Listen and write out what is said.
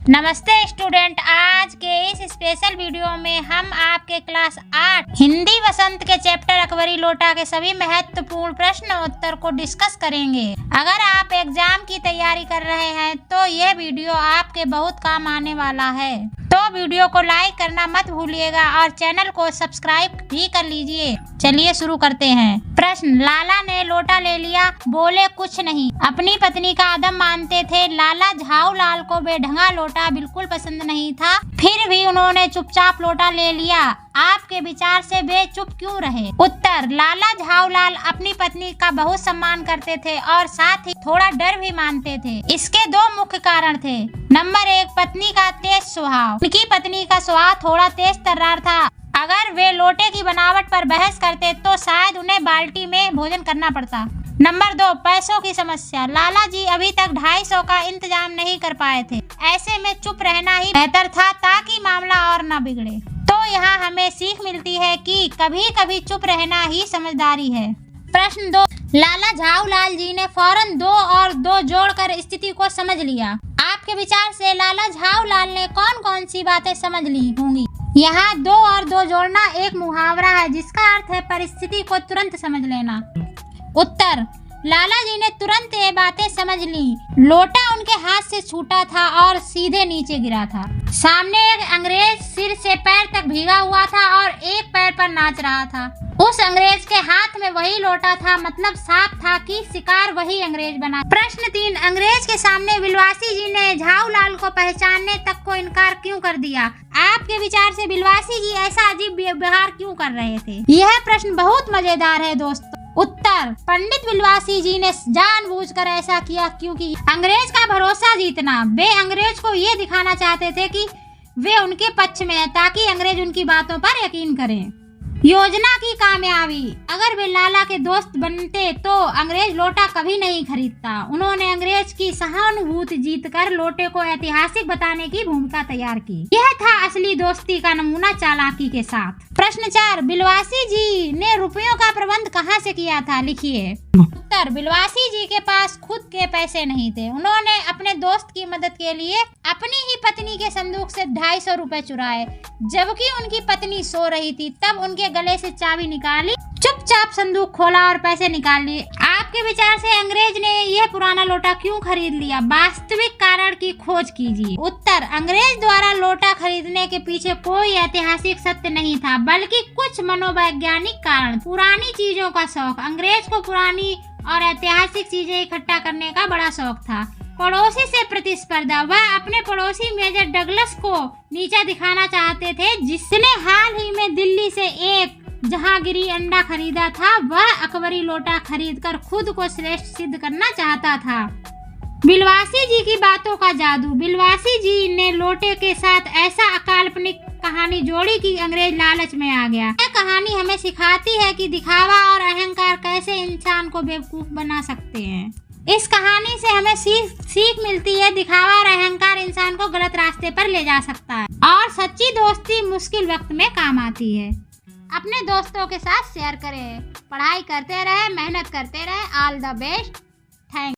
नमस्ते स्टूडेंट, आज के इस स्पेशल वीडियो में हम आपके क्लास 8 हिंदी वसंत के चैप्टर अकबरी लोटा के सभी महत्वपूर्ण प्रश्न उत्तर को डिस्कस करेंगे। अगर आप एग्जाम की तैयारी कर रहे हैं तो यह वीडियो आपके बहुत काम आने वाला है, तो वीडियो को लाइक करना मत भूलिएगा और चैनल को सब्सक्राइब भी कर लीजिए। चलिए शुरू करते हैं। प्रश्न, लाला ने लोटा ले लिया, बोले कुछ नहीं, अपनी पत्नी का अदम मानते थे। लाला झाऊलाल को बेढंगा लोटा बिल्कुल पसंद नहीं था, फिर भी उन्होंने चुपचाप लोटा ले लिया। आपके विचार से वे चुप क्यों रहे? उत्तर, लाला झाऊलाल अपनी पत्नी का बहुत सम्मान करते थे और साथ ही थोड़ा डर भी मानते थे। इसके दो मुख्य कारण थे। नंबर 1, पत्नी का तेज स्वभाव। उनकी पत्नी का स्वभाव थोड़ा तेज तर्रार था। अगर वे लोटे की बनावट पर बहस करते तो शायद उन्हें बाल्टी में भोजन करना पड़ता। नंबर 2, पैसों की समस्या। लाला जी अभी तक 250 का इंतजाम नहीं कर पाए थे। ऐसे में चुप रहना ही बेहतर था ताकि मामला और न बिगड़े। तो यहाँ हमें सीख मिलती है कि कभी कभी चुप रहना ही समझदारी है। प्रश्न 2, लाला झाऊलाल जी ने फौरन 2 और 2 जोड़कर स्थिति को समझ लिया। आपके विचार से लाला झाऊलाल ने कौन कौन सी बातें समझ ली होंगी? यहाँ 2 और 2 जोड़ना एक मुहावरा है जिसका अर्थ है परिस्थिति को तुरंत समझ लेना। उत्तर, लाला जी ने तुरंत ये बातें समझ ली। लोटा उनके हाथ से छूटा था और सीधे नीचे गिरा था। सामने एक अंग्रेज सिर से पैर तक भीगा हुआ था और एक पैर पर नाच रहा था। उस अंग्रेज के हाथ में वही लोटा था, मतलब साफ था कि शिकार वही अंग्रेज बना। प्रश्न 3, अंग्रेज के सामने बिलवासी जी ने झाऊलाल को पहचानने तक को इनकार क्यों कर दिया? आपके विचार से बिलवासी जी ऐसा अजीब व्यवहार क्यों कर रहे थे? यह प्रश्न बहुत मजेदार है दोस्तों। उत्तर, पंडित बिलवासी जी ने जानबूझकर ऐसा किया क्योंकि अंग्रेज का भरोसा जीतना। वे अंग्रेज को ये दिखाना चाहते थे कि वे उनके पक्ष में है ताकि अंग्रेज उनकी बातों पर यकीन करें। योजना की कामयाबी, अगर वे लाला के दोस्त बनते तो अंग्रेज लोटा कभी नहीं खरीदता। उन्होंने अंग्रेज की सहानुभूति जीतकर लोटे को ऐतिहासिक बताने की भूमिका तैयार की। यह था असली दोस्ती का नमूना चालाकी के साथ। प्रश्न 4, बिलवासी जी ने रुपयों का प्रबंध कहाँ से किया था? लिखिए। उत्तर, बिलवासी जी के पास खुद के पैसे नहीं थे। उन्होंने अपने दोस्त की मदद के लिए अपनी ही पत्नी के संदूक से 250 रुपए चुराए। जबकि उनकी पत्नी सो रही थी, तब उनके गले से चाबी निकाली, चुपचाप संदूक खोला और पैसे निकाल लिए। आपके विचार से अंग्रेज ने यह पुराना लोटा क्यों खरीद लिया? वास्तविक कारण की खोज कीजिए। उत्तर, अंग्रेज द्वारा लोटा खरीदने के पीछे कोई ऐतिहासिक सत्य नहीं था, बल्कि कुछ मनोवैज्ञानिक कारण। पुरानी चीजों का शौक। अंग्रेज को पुरानी और ऐतिहासिक चीजें इकट्ठा करने का बड़ा शौक था। पड़ोसी से प्रतिस्पर्धा। वह अपने पड़ोसी मेजर डगलस को नीचा दिखाना चाहते थे, जिसने हाल ही में दिल्ली से एक जहांगीरी अंडा खरीदा था। वह अकबरी लोटा खरीदकर खुद को श्रेष्ठ सिद्ध करना चाहता था। बिलवासी जी की बातों का जादू। बिलवासी जी ने लोटे के साथ ऐसा अकाल्पनिक कहानी जोड़ी कि अंग्रेज लालच में आ गया। यह कहानी हमें सिखाती है कि दिखावा और अहंकार कैसे इंसान को बेवकूफ बना सकते हैं। इस कहानी से हमें सीख मिलती है, दिखावा और अहंकार इंसान को गलत रास्ते पर ले जा सकता है और सच्ची दोस्ती मुश्किल वक्त में काम आती है। अपने दोस्तों के साथ शेयर करें। पढ़ाई करते रहे, मेहनत करते रहे। All the best. थैंक